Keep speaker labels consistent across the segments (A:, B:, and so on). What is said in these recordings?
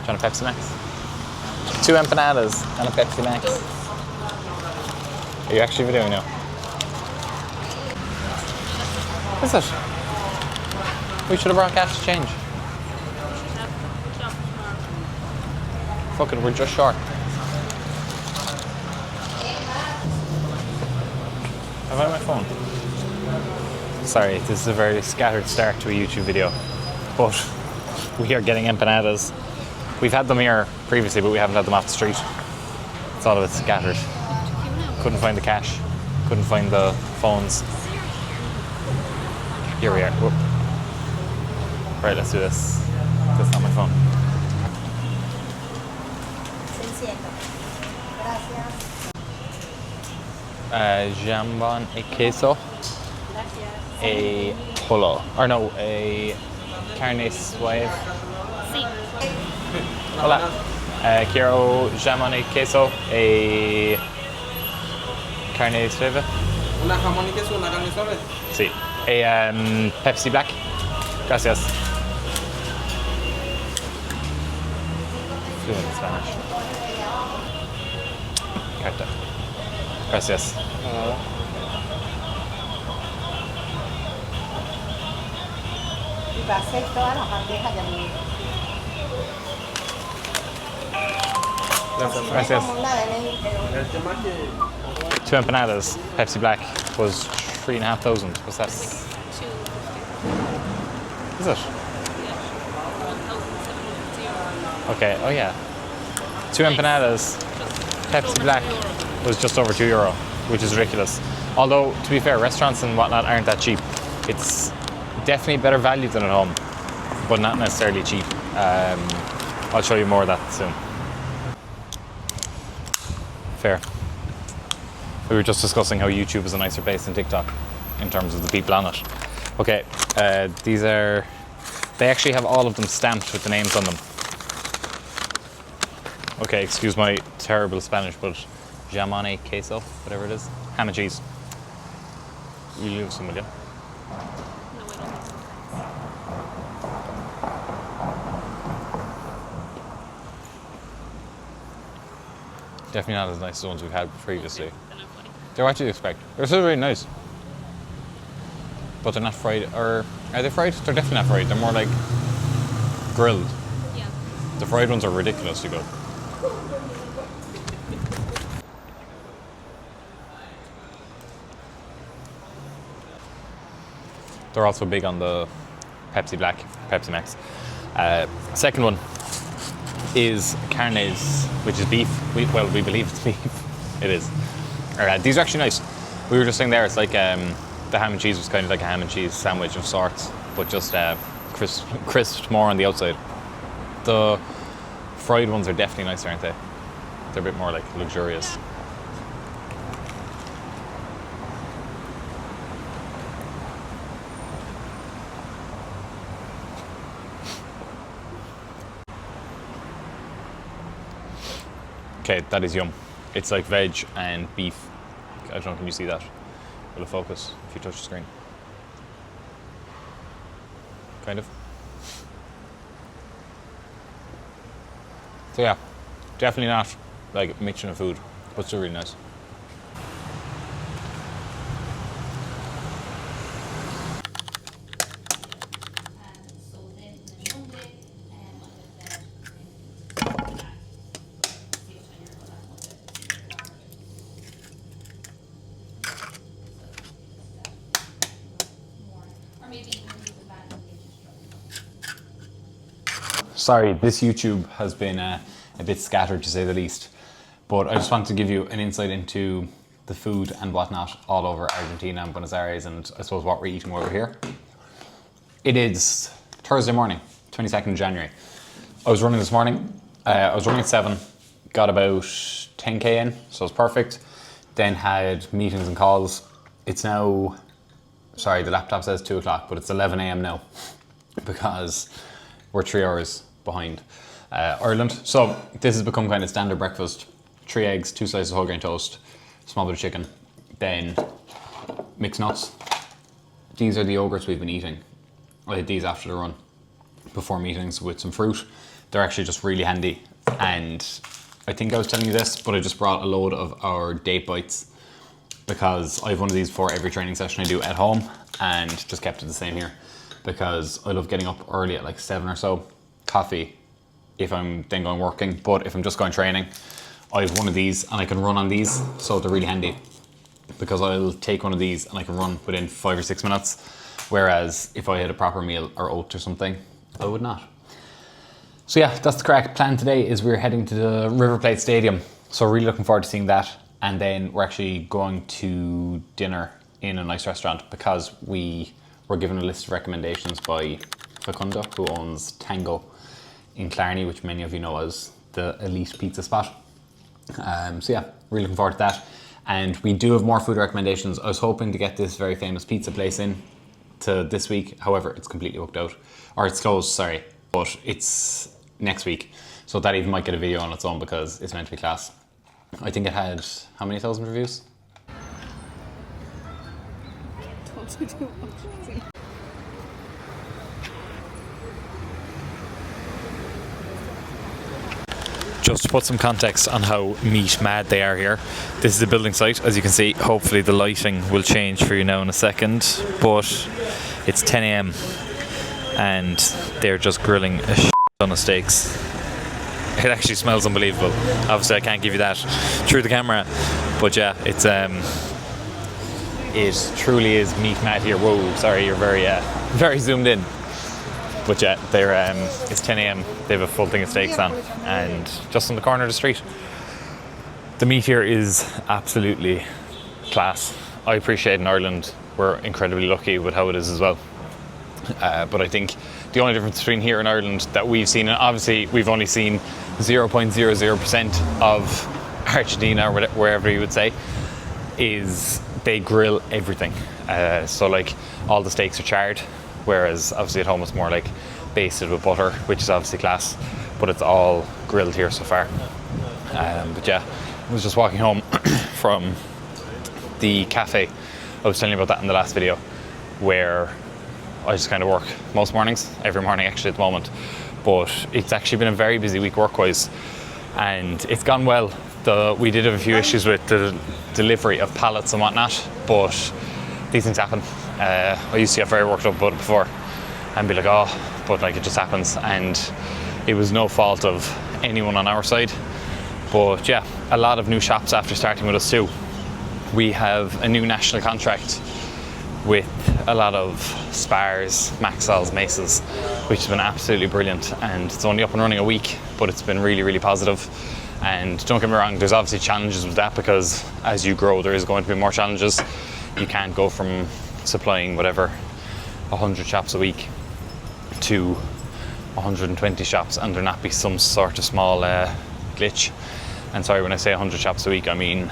A: you want a Pepsi Max? 2 empanadas and a Pepsi Max. Are you actually videoing now? What's it? We should have brought cash to change. Fuck it, we're just short. Have I my phone? Sorry, this is a very scattered start to a YouTube video, but we are getting empanadas. We've had them here previously, but we haven't had them off the street. It's all of it scattered. Couldn't find the cash, couldn't find the phones. Here we are. Whoop. Right, let's do this. That's not my phone. Jambon e queso. A polo. Or no, a carne suave.
B: Sí.
A: Hola. Quiero jamón y queso y carne suave.
C: Una jamón y queso, una carne suave.
A: Sí. Pepsi Black. Gracias. Fluent in Spanish. Carta. Gracias.
D: Y va a ser todas las bandejas de mí.
A: Gracias.
D: Como una de ley, pero
C: El tema que
A: 2 empanadas, Pepsi Black was 3,500. What's that? Is it? Okay, oh yeah. 2 empanadas, Pepsi Black was just over €2, which is ridiculous. Although, to be fair, restaurants and whatnot aren't that cheap. It's definitely better value than at home, but not necessarily cheap. I'll show you more of that soon. Fair. We were just discussing how YouTube is a nicer place than TikTok in terms of the people on it. Okay, these are, they actually have all of them stamped with the names on them. Okay, excuse my terrible Spanish, but jamón y queso, whatever it is, ham and cheese. You leave some, will you? Definitely not as nice as the ones we've had previously. They're what you'd expect. They're still really nice. But they're not fried, or are they fried? They're definitely not fried. They're more like grilled.
B: Yeah.
A: The fried ones are ridiculously good. They're also big on the Pepsi Black, Pepsi Max. Second one is carnes, which is beef. We believe it's beef. It is. These are actually nice. We were just saying there, it's like the ham and cheese was kind of like a ham and cheese sandwich of sorts, but just crisped more on the outside. The fried ones are definitely nicer, aren't they? They're a bit more like luxurious. Okay, that is yum. It's like veg and beef. I don't know, can you see that? Will it focus if you touch the screen? Kind of. So yeah, definitely not like mixing of food, but still really nice. Sorry, this YouTube has been a bit scattered to say the least, but I just wanted to give you an insight into the food and whatnot all over Argentina and Buenos Aires, and I suppose what we're eating over here. It is Thursday morning, 22nd of January. I was running this morning. I was running at 7, got about 10k in, so it's perfect. Then had meetings and calls. It's now, sorry, the laptop says 2 o'clock, but it's 11 a.m. now because we're 3 hours behind Ireland. So this has become kind of standard breakfast. 3 eggs, 2 slices of whole grain toast, small bit of chicken, then mixed nuts. These are the yogurts we've been eating. I had these after the run, before meetings, with some fruit. They're actually just really handy. And I think I was telling you this, but I just brought a load of our date bites because I have one of these for every training session I do at home, and just kept it the same here because I love getting up early at like 7 or so. Coffee if I'm then going working, but if I'm just going training, I have one of these and I can run on these, so they're really handy because I'll take one of these and I can run within 5 or 6 minutes, whereas if I had a proper meal or oats or something, I would not. So yeah, that's the crack. Plan today is we're heading to the River Plate Stadium, so really looking forward to seeing that. And then we're actually going to dinner in a nice restaurant because we were given a list of recommendations by Facundo, who owns Tango in Clarny, which many of you know as the elite pizza spot. So yeah, really looking forward to that. And we do have more food recommendations. I was hoping to get this very famous pizza place in to this week. However, it's completely booked out, or it's closed, sorry, but it's next week. So that even might get a video on its own because it's meant to be class. I think it had, how many thousand reviews? Just to put some context on how meat mad they are here, this is a building site, as you can see. Hopefully the lighting will change for you now in a second, but it's 10 a.m. and they're just grilling a shit ton of steaks. It actually smells unbelievable. Obviously I can't give you that through the camera, but yeah, it truly is meat mad here. Whoa, sorry, you're very zoomed in. But yeah, they're it's 10 a.m. They have a full thing of steaks on, and just on the corner of the street. The meat here is absolutely class. I appreciate in Ireland we're incredibly lucky with how it is as well. But I think the only difference between here and Ireland that we've seen, and obviously we've only seen 0.00% of Argentina or wherever you would say, is they grill everything. So like all the steaks are charred, whereas obviously at home it's more like basted with butter, which is obviously class, but it's all grilled here so far. But yeah, I was just walking home from the cafe. I was telling you about that in the last video, where I just kind of work most mornings, every morning actually at the moment, but it's actually been a very busy week work-wise, and it's gone well. We did have a few issues with the delivery of pallets and whatnot, but these things happen. I used to get very worked up about it before and be like, oh, but like it just happens, and it was no fault of anyone on our side. But yeah, a lot of new shops after starting with us too. We have a new national contract with a lot of Spars, Maxalls, Maces, which has been absolutely brilliant, and it's only up and running a week, but it's been really, really positive. And don't get me wrong, there's obviously challenges with that, because as you grow there is going to be more challenges. You can't go from supplying whatever 100 shops a week to 120 shops and there not be some sort of small glitch. And sorry, when I say 100 shops a week, I mean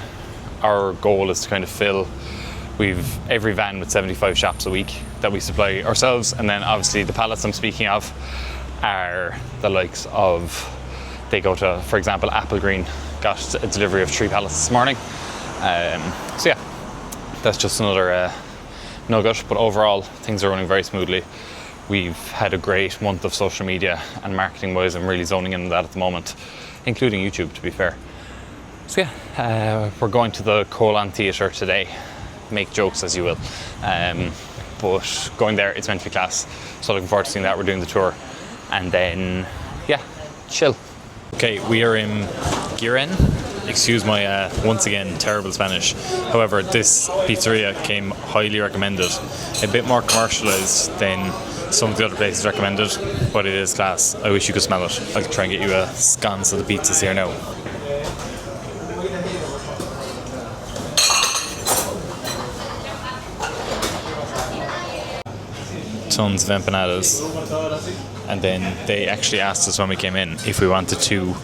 A: our goal is to kind of fill, we've every van with 75 shops a week that we supply ourselves, and then obviously the pallets I'm speaking of are the likes of, they go to, for example, Apple Green got a delivery of 3 pallets this morning. So yeah, that's just another nugget, but overall things are running very smoothly. We've had a great month of social media, and marketing wise I'm really zoning in on that at the moment, including YouTube, to be fair. So yeah, we're going to the Colon Theatre today. Make jokes as you will, but going there, it's meant to be class, so looking forward to seeing that. We're doing the tour, and then yeah, chill. Okay, we are in Giren. Excuse my once again terrible Spanish. However, this pizzeria came highly recommended. A bit more commercialized than some of the other places recommended, but it is class. I wish you could smell it. I'll try and get you a sconce of the pizzas here now. Tons of empanadas, and then they actually asked us when we came in if we wanted to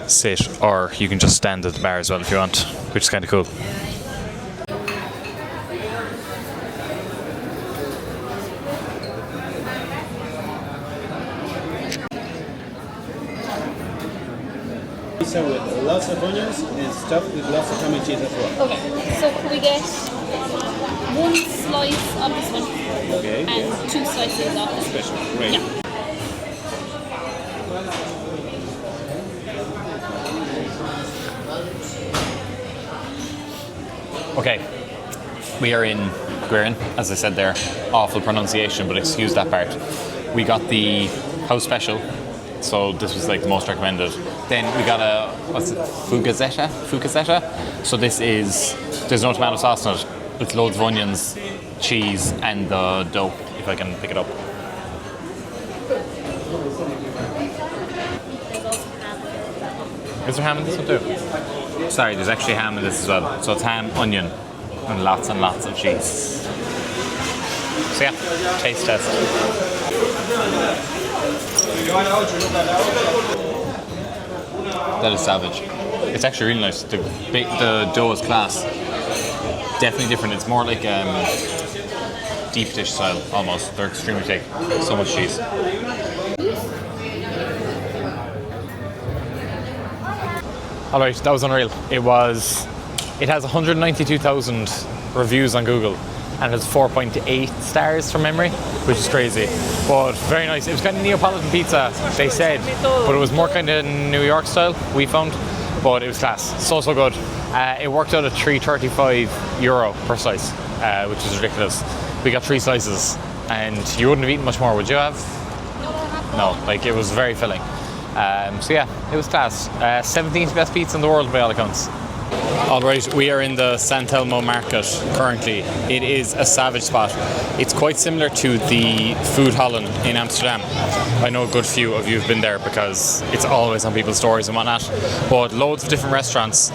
A: sit, or you can just stand at the bar as well if you want, which is kind of cool.
B: Pizza with lots of onions and stuffed with lots of ham and cheese as well.
E: Okay, so could we get 1 slice of this one?
B: Okay.
E: And 2 slices of this one.
B: Special. Great.
E: Yeah.
A: Okay, we are in Guerin, as I said there. Awful pronunciation, but excuse that part. We got the house special, so this was like the most recommended. Then we got a, what's it, Fugazetta. So this is, there's no tomato sauce in it. It's loads of onions, cheese, and the dough, if I can pick it up. Is there ham in this one too? Sorry, there's actually ham in this as well. So it's ham, onion, and lots of cheese. So yeah, taste test. That is savage. It's actually really nice. The dough is class. Definitely different. It's more like deep dish style almost. They're extremely thick. So much cheese. All right, that was unreal. It has 192,000 reviews on Google and it has 4.8 stars from memory, which is crazy. But very nice. It was kind of Neapolitan pizza, they said, but it was more kind of New York style, we found. But it was class. So good. It worked out at €3.35 per slice, which is ridiculous. We got 3 slices and you wouldn't have eaten much more, would you have? No, like it was very filling. So yeah, it was class. 17th best pizza in the world by all accounts. Alright, we are in the San Telmo market currently. It is a savage spot. It's quite similar to the Food Holland in Amsterdam. I know a good few of you have been there because it's always on people's stories and whatnot. But loads of different restaurants,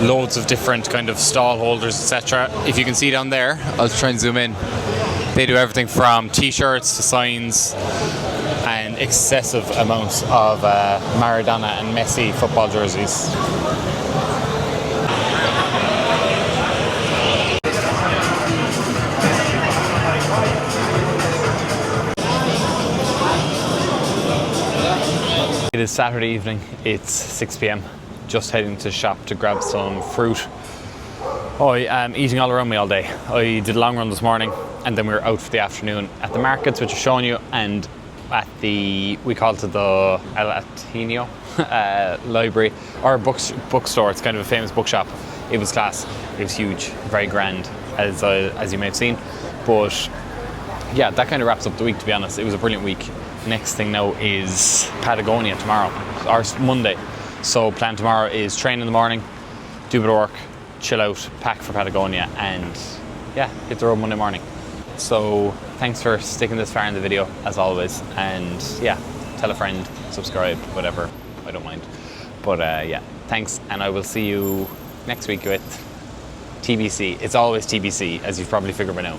A: loads of different kind of stall holders, etc. If you can see down there, I'll try and zoom in. They do everything from t-shirts to signs and excessive amounts of Maradona and Messi football jerseys. It is Saturday evening, it's 6 p.m. Just heading to the shop to grab some fruit. I am eating all around me all day. I did a long run this morning and then we were out for the afternoon at the markets, which I've shown you, and at the, we call it the El Ateneo library or bookstore. It's kind of a famous bookshop. It was class. It was huge, very grand, as you may have seen. But yeah, that kind of wraps up the week, to be honest. It was a brilliant week. Next thing now is Patagonia tomorrow, or Monday. So plan tomorrow is train in the morning, do a bit of work, chill out, pack for Patagonia, and yeah, hit the road Monday morning. So thanks for sticking this far in the video, as always, and yeah, tell a friend, subscribe, whatever, I don't mind. But yeah, thanks, and I will see you next week with TBC. It's always TBC, as you've probably figured by now.